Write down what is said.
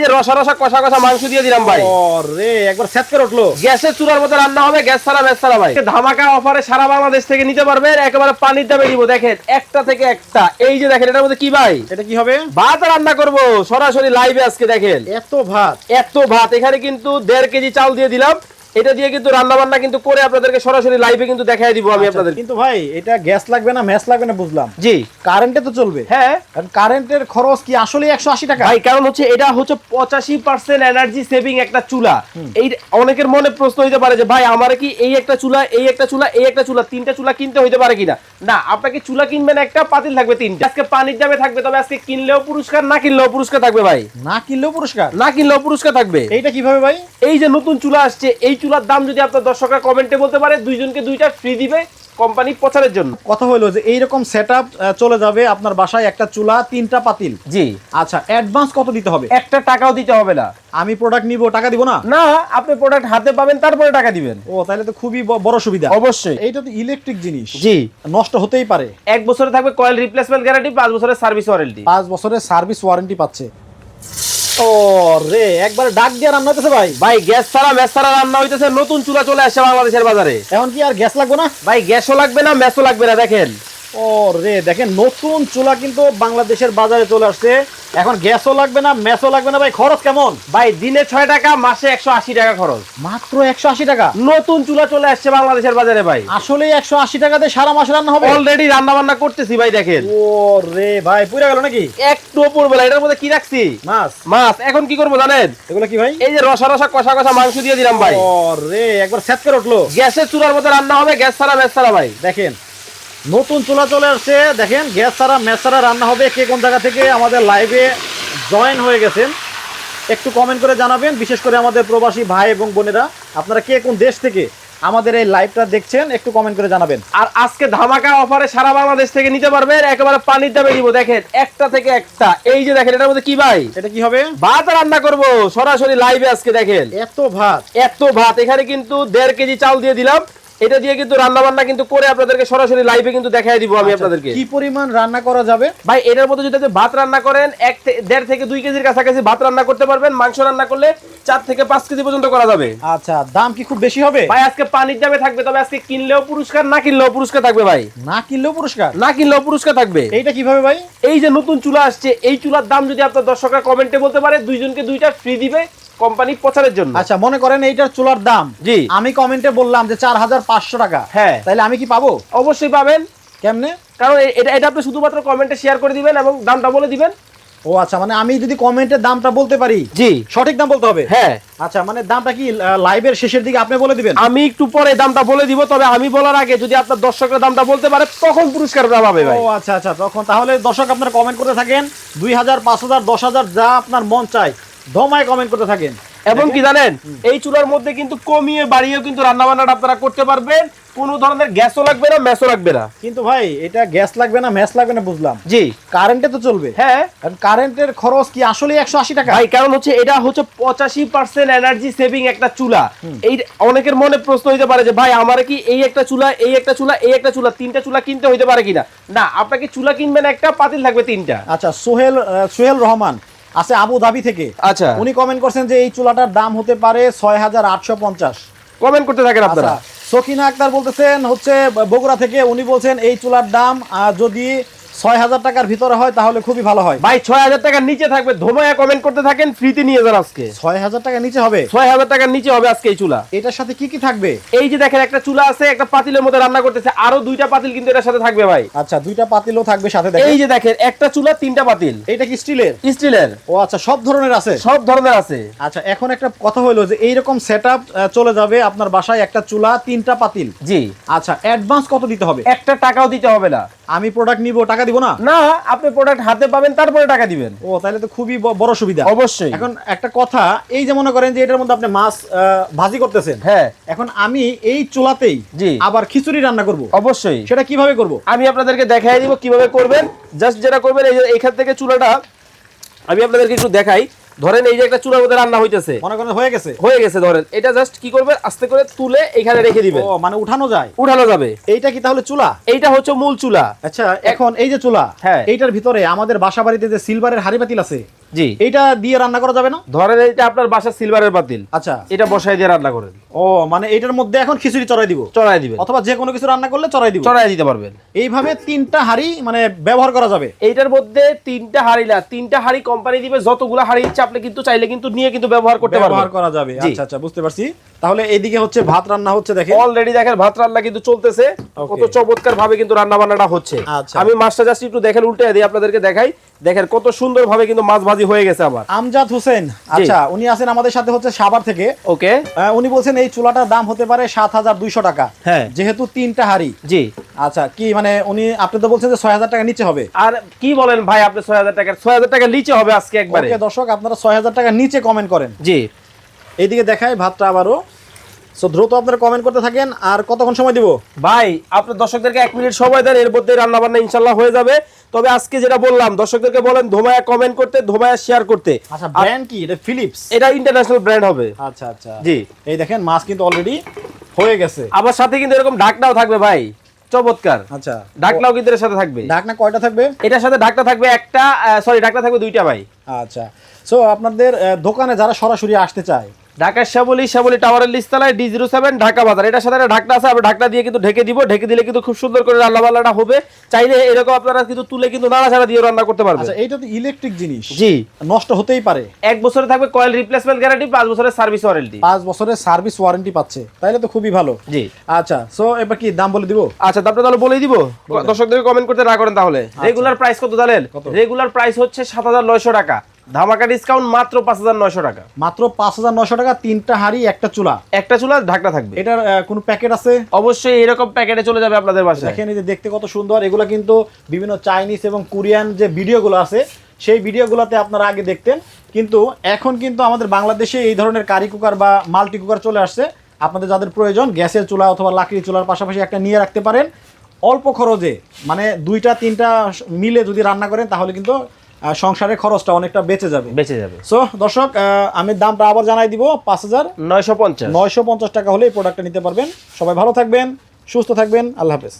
যে রসা রসা কষা কষা মাংস দিয়ে দিলাম ভাই। ওরে একবার সেট করে উঠলো। গ্যাসের চুলার মতো রান্না হবে, গ্যাস ছাড়া ম্যাস ছাড়া ভাই। ধামাকা অফারে সারা বাংলাদেশ থেকে নিতে পারবেন, একেবারে পানির দামে দিব। দেখেন একটা থেকে একটা, এই যে দেখেন এটার মধ্যে কি ভাই, এটা কি হবে? ভাত রান্না করব সরাসরি লাইভে আজকে। দেখেন এত ভাত, এত ভাত। এখানে কিন্তু 1.5 কেজি চাল দিয়ে দিলাম। এটা দিয়ে কিন্তু রান্না বান্না কিন্তু করে আপনাদেরকে সরাসরি লাইভে কিন্তু দেখাই দিব আমি আপনাদের। কিন্তু ভাই এটা গ্যাস লাগবে না ম্যাস লাগবে না বুঝলাম, জি কারেন্টে তো চলবে। হ্যাঁ, কারণ কারেন্টের খরচ কি আসলে 180 টাকা ভাই? কারণ হচ্ছে এটা হচ্ছে 85% এনার্জি সেভিং একটা চুলা। এই অনেকের মনে প্রশ্ন হইতে পারে যে ভাই আমার কি এই একটা চুলা, এই একটা চুলা, এই একটা চুলা, তিনটা চুলা কিনতে হইতে পারে কিনা? না, আপনাকে চুলা কিনবেন একটা, পাতিল থাকবে তিনটা। আজকে পানির দামে থাকবে, তবে আজকে কিনলেও পুরস্কার, না কিনলেও পুরস্কার থাকবে ভাই। না কিনলেও পুরস্কার, না কিনলেও পুরস্কার থাকবে। এইটা কিভাবে ভাই? এই যে নতুন চুলা আসছে, এই চুলার দাম যদি আপনার দর্শকরা কমেন্টে বলতে পারে, দুইজনকে দুইটা ফ্রি দিবে কোম্পানি প্রচারের জন্য। কথা হলো যে এইরকম সেটআপ চলে যাবে আপনার বাসায়, একটা চুলা তিনটা পাতিল। জি। আচ্ছা, অ্যাডভান্স কত দিতে হবে? একটা টাকাও দিতে হবে না। আমি প্রোডাক্ট নিব, টাকা দিব না? না, আপনি প্রোডাক্ট হাতে পাবেন, তারপরে টাকা দিবেন। ও তাহলে তো খুবই বড় সুবিধা। অবশ্যই। এইটা তো ইলেকট্রিক জিনিস, জি, নষ্ট হতেই পারে। 1 বছরে থাকবে কয়েল রিপ্লেসমেন্ট গ্যারান্টি, 5 বছরের সার্ভিস ওয়ারেন্টি। 5 বছরের সার্ভিস ওয়ারেন্টি পাচ্ছে। ও রে একবার ডাক দিয়ে রান্না হতেছে ভাই। ভাই গ্যাস ছাড়া ম্যাস ছাড়া রান্না হইতেছে, নতুন চুলা চলে আসছে বাংলাদেশের বাজারে। এখন কি আর গ্যাস লাগবে না? ভাই গ্যাসও লাগবে না, ম্যাসও লাগবে না। দেখেন ও রে দেখেন, নতুন চুলা কিন্তু বাংলাদেশের বাজারে চলে আসছে। এখন গ্যাসও লাগবে না, ম্যাসও লাগবে না। ভাই খরচ কেমন? ভাই দিনে 6 টাকা, মাসে 180 টাকা খরচ। মাত্র 180 টাকা। নতুন চুলা চলে আসছে বাংলাদেশের বাজারে ভাই। আসলে 180 টাকা দিয়ে সারা মাস রান্না হবে? অলরেডি রান্না বান্না করতেছি ভাই। দেখেন ও রে ভাই পুরা গেল নাকি? একটু পড়বে না। এটার মধ্যে কি রাখছি? মাছ। মাছ। এখন কি করবো জানেন? এগুলো কি ভাই? এই যে রসা রসা কষা কষা মাংস দিয়ে দিলাম ভাই। ও রে একবার সেট করে উঠলো। গ্যাসের চুলার মতো রান্না হবে, গ্যাস ছাড়া ম্যাস ছাড়া ভাই। দেখেন নতুন চুলা চলে আসছে, দেখেন গ্যাস ছাড়া ম্যাচ ছাড়া রান্না হবে। কে কোন জায়গা থেকে আমাদের লাইভে জয়েন হয়ে গেছেন একটু কমেন্ট করে জানাবেন। বিশেষ করে আমাদের প্রবাসী ভাই এবং বোনেরা, আপনারা কে কোন দেশ থেকে আমাদের এই লাইভটা দেখছেন একটু কমেন্ট করে জানাবেন। আর আজকে ধামাকা অফারে সারা বাংলাদেশ থেকে নিতে পারবেন, একেবারে পানির দামে দিব। দেখেন একটা থেকে একটা, এই যে দেখেন এটার মধ্যে কি ভাই, এটা কি হবে? ভাত রান্না করব সরাসরি লাইভে আজকে। দেখেন এত ভাত, এত ভাত। এখানে কিন্তু 1.5 কেজি চাল দিয়ে দিলাম। এটা দিয়ে কিন্তু রান্না বান্না কিন্তু করে আপনাদেরকে সরাসরি লাইভে কিন্তু দেখাই দিব আমি আপনাদেরকে। কি পরিমাণ রান্না করা যাবে ভাই এটার মধ্যে যদি আপনি ভাত রান্না করেন 1.5 থেকে 2 কেজির কাছাকাছি ভাত রান্না করতে পারবেন। মাংস রান্না করলে 4 থেকে 5 কেজি পর্যন্ত করা যাবে। আচ্ছা, দাম কি খুব বেশি হবে? ভাই আজকে পানির দামে থাকবে, তবে আজকে কিনলেও পুরস্কার, না কিনলেও পুরস্কার থাকবে ভাই। না কিনলেও পুরস্কার? না কিনলেও পুরস্কার থাকবে। এইটা কিভাবে ভাই? এই যে নতুন চুলা আসছে, এই চুলার দাম যদি আপনার দর্শকরা কমেন্টে বলতে পারে, দুইজনকে দুইটা ফ্রি দিবে কোম্পানি প্রচারের জন্য। আচ্ছা, মনে করেন এইটার চুলার দাম, জি, আমি কমেন্টে বললাম যে 4500 টাকা। হ্যাঁ, তাহলে আমি কি পাবো? অবশ্যই পাবেন। কেমনে? কারণ এটা আপনি শুধুমাত্র কমেন্টে শেয়ার করে দিবেন এবং দামটা বলে দিবেন। ও আচ্ছা, মানে আমি যদি কমেন্টে দামটা বলতে পারি, জি, সঠিক দাম বলতে হবে? হ্যাঁ। আচ্ছা, মানে দামটা কি লাইভের শেষের দিকে আপনি বলে দিবেন? আমি একটু পরে দামটা বলে দিব, তবে আমি বলার আগে যদি আপনার দর্শকরা দামটা বলতে পারে, তখন পুরস্কারটা পাবে ভাই। ও আচ্ছা আচ্ছা, তখন তাহলে দর্শক আপনারা কমেন্ট করতে থাকেন, 2000, 5000, 10000 যা আপনার মন চায় দমায় কমেন্ট করতে থাকেন। এবং কি জানেন, এই চুলার মধ্যে কিন্তু কমিয়ে বাড়িয়েও কিন্তু রান্না বান্নাটা আপনারা করতে পারবেন। কোনো ধরনের গ্যাসও লাগবে না, ম্যাসও লাগবে না। কিন্তু ভাই এটা গ্যাস লাগবে না ম্যাচ লাগবে না বুঝলাম, জি, কারেন্টে তো চলবে। হ্যাঁ, কারণ কারেন্টের খরচ কি আসলে 180 টাকা? ভাই কারণ হচ্ছে এটা হচ্ছে 85% এনার্জি সেভিং একটা চুলা। এই অনেকের মনে প্রশ্ন হইতে পারে যে ভাই আমার কি এই একটা চুলা, এই একটা চুলা, এই একটা চুলা, তিনটা চুলা কিনতে হইতে পারে কিনা? না, আপনাকে চুলা কিনবেন একটা, পাতিল থাকবে তিনটা। আচ্ছা, সোহেল রহমান আছে আবু ধাবি থেকে। আচ্ছা, উনি কমেন্ট করছেন যে এই চুলাটার দাম হতে পারে 6850। কমেন্ট করতে থাকেন আপনারা। সকিনা আক্তার বলতেছেন হচ্ছে বগুড়া থেকে, উনি বলছেন এই চুলার দাম যদি 6000 টাকার ভিতরে হয় তাহলে খুবই ভালো হয়। ভাই 6000 টাকার নিচে থাকবে, ধোমায়া কমেন্ট করতে থাকেন, ফ্রিতে নিয়ে যান আজকে। 6000 টাকার নিচে হবে? 6000 টাকার নিচে হবে আজকে এই চুলা। এটার সাথে কি কি থাকবে? এই যে দেখেন একটা চুলা আছে, একটা পাতিলের মধ্যে রান্না করতেছে, আরো 2টা পাতিল কিন্তু এটার সাথে থাকবে ভাই। আচ্ছা, 2টা পাতিলও থাকবে সাথে। দেখেন এই যে দেখেন একটা চুলা, 3টা পাতিল। এটা কি স্টিলের? স্টিলের। ও আচ্ছা, সব ধরনের আছে? সব ধরনের আছে। আচ্ছা, এখন একটা কথা হলো যে এইরকম সেটআপ চলে যাবে আপনার বাসায়, একটা চুলা 3টা পাতিল। জি। আচ্ছা, অ্যাডভান্স কত দিতে হবে? একটা টাকাও দিতে হবে না। আমি প্রোডাক্ট নিব, টাকা দিব না? না, আপনি প্রোডাক্ট হাতে পাবেন, তারপরে টাকা দিবেন। ও তাহলে তো খুবই বড় সুবিধা। অবশ্যই। এখন একটা কথা, এই যে মনে করেন যে এটার মধ্যে আপনি মাছ ভাজি করতেছেন, হ্যাঁ, এখন আমি এই চুলাতেই জি আবার খিচুড়ি রান্না করব, অবশ্যই। সেটা কিভাবে করব? আমি আপনাদেরকে দেখাই দিব কিভাবে করবেন। জাস্ট যেটা করবেন, এই যে এখান থেকে চুলাটা আমি আপনাদেরকে একটু দেখাই। ধরেন এই যে একটা চুলার মধ্যে রান্না হইতেছে, মনে করেন হয়ে গেছে, ধরেন এটা জাস্ট কি করবেন, আস্তে করে তুলে এখানে রেখে দিবেন। ও মানে উঠানো যায়? উঠানো যাবে। এইটা কি তাহলে চুলা? এইটা হচ্ছে মূল চুলা। আচ্ছা, এখন এই যে চুলা, হ্যাঁ, এইটার ভিতরে আমাদের বাসা বাড়িতে যে সিলভারের হাড়ি পাতিল আছে, জি। এটা দিয়ে রান্না করা যাবে না? ধরেন এটা আপনার বাসার সিলভারের পাতিল, আচ্ছা, এটা বসাই দিয়ে রান্না করেন। ও মানে এটার মধ্যে এখন খিচুড়ি চড়াই দিব, চড়াই দিবেন, অথবা যে কোনো কিছু রান্না করলে চড়াই দিব, চড়াই দিতে পারবেন। এইভাবে 3টা হাঁড়ি মানে ব্যবহার করা যাবে। এইটার মধ্যে 3টা হাঁড়ি না, 3টা হাঁড়ি কোম্পানি দিবে, যতগুলো হাঁড়ি ইচ্ছে আপনি কিন্তু চাইলে কিন্তু নিয়ে কিন্তু ব্যবহার করতে পারবেন, ব্যবহার করা যাবে। জি। আচ্ছা আচ্ছা, বুঝতে পারছি। তাহলে এইদিকে হচ্ছে ভাত রান্না হচ্ছে, দেখেন অলরেডি দেখেন ভাত রান্না কিন্তু চলতেছে, কত চমৎকার ভাবে কিন্তু রান্না বান্নাটা হচ্ছে। আচ্ছা। আমি মাছটা জাস্ট একটু দেখেন উল্টে দিই আপনাদেরকে দেখাই, দেখেন কত সুন্দর ভাবে কিন্তু মাছ ভাজি হয়ে গেছে আমার। আমজাদ হোসেন, আচ্ছা উনি আছেন আমাদের সাথে হচ্ছে সাভার থেকে। ওকে, উনি বলছেন এই চুলাটার দাম হতে পারে 7,200 টাকা, হ্যাঁ যেহেতু 3টা হাঁড়ি। জি। আচ্ছা, কি মানে উনি, আপনি তো বলছেন যে 6,000 টাকা নিচে হবে। আর কি বলেন ভাই, আপনি 6,000 টাকা নিচে হবে আজকে একবারে। ওকে দর্শক, আপনারা 6,000 টাকা নিচে কমেন্ট করেন। জি। এইদিকে দেখায় ভাতটা আবারও। সো দ্রুত আপনারা কমেন্ট করতে থাকেন। আর কতক্ষণ সময় দিব ভাই আপনার দর্শকদেরকে 1 মিনিট সময় দেন, এর মধ্যে রান্না বান্না ইনশাল্লাহ হয়ে যাবে। তবে আজকে যেটা বললাম, দর্শকদেরকে বলেন ধোমায়া কমেন্ট করতে, ধোমায়া শেয়ার করতে। আচ্ছা, ব্র্যান্ড কি এটা? ফিলিপস। এটা ইন্টারন্যাশনাল ব্র্যান্ড হবে। আচ্ছা আচ্ছা, জি। এই দেখেন মাছ কিন্তু অলরেডি হয়ে গেছে। আবার সাথে কিন্তু এরকম ঢাকনাও থাকবে ভাই, চমৎকার। আচ্ছা, ঢাকনাও কিন্তু এর সাথে থাকবে। ঢাকনা কয়টা থাকবে? এটার সাথে ঢাকনা থাকবে একটা, সরি ঢাকনা থাকবে 2টা ভাই। আচ্ছা, সো আপনাদের দোকানে যারা সরাসরি আসতে চায়, ঢাকার শ্যামলী টাওয়ারের লিস্তালায় D07 ঢাকা বাজার, এটার সাথে একটা ঢাকনা আছে, আমরা ঢাকনা দিয়ে কিন্তু ঢেকে দিব। ঢেকে দিলে কিন্তু খুব সুন্দর করে রান্না বান্নাটা হবে। চাইলে এরকম আপনারা কিন্তু তুলে কিন্তু নাড়াচাড়া দিয়ে রান্না করতে পারবেন। আচ্ছা এইটা তো ইলেকট্রিক জিনিস, জি। নষ্ট হতেই পারে। 1 বছরে থাকবে কয়েল রিপ্লেসমেন্ট গ্যারান্টি, 5 বছরের সার্ভিস ওয়ারেন্টি। 5 বছরের সার্ভিস ওয়ারেন্টি পাচ্ছে, তাইলে তো খুবই ভালো। জি। আচ্ছা, সো এবার কি দাম বলে দিব? আচ্ছা, তারপরে তাহলে বলেই দিব, দর্শকদেরকে কমেন্ট করতে না করেন তাহলে। রেগুলার প্রাইস কত জানেন? কত? রেগুলার প্রাইস হচ্ছে 7,900 টাকা, ধামাকা ডিসকাউন্ট মাত্র 5,900 টাকা। মাত্র 5,900 টাকা, 3টা হাঁড়ি, একটা চুলা। একটা চুলা, ঢাকনা থাকবে। এটার কোনো প্যাকেট আছে? অবশ্যই এরকম প্যাকেটে চলে যাবে আপনাদের বাসায়। দেখেন এই যে দেখতে কত সুন্দর। এগুলো কিন্তু বিভিন্ন চাইনিজ এবং কোরিয়ান যে ভিডিওগুলো আছে, সেই ভিডিওগুলোতে আপনারা আগে দেখতেন, কিন্তু এখন কিন্তু আমাদের বাংলাদেশে এই ধরনের কারি কুকার বা মাল্টি কুকার চলে আসছে। আপনাদের যাদের প্রয়োজন গ্যাসের চুলা অথবা লাকড়ির চুলার পাশাপাশি একটা নিয়ে রাখতে পারেন অল্প খরচে। মানে 2টা 3টা মিলে যদি রান্না করেন তাহলে কিন্তু সংসারের খরচটা অনেকটা বেঁচে যাবে। সো দর্শক, আমি দামটা আবার জানাই দিব, 5,950 টাকা হলে এই প্রোডাক্টটা নিতে পারবেন। সবাই ভালো থাকবেন, সুস্থ থাকবেন, আল্লাহ হাফেজ।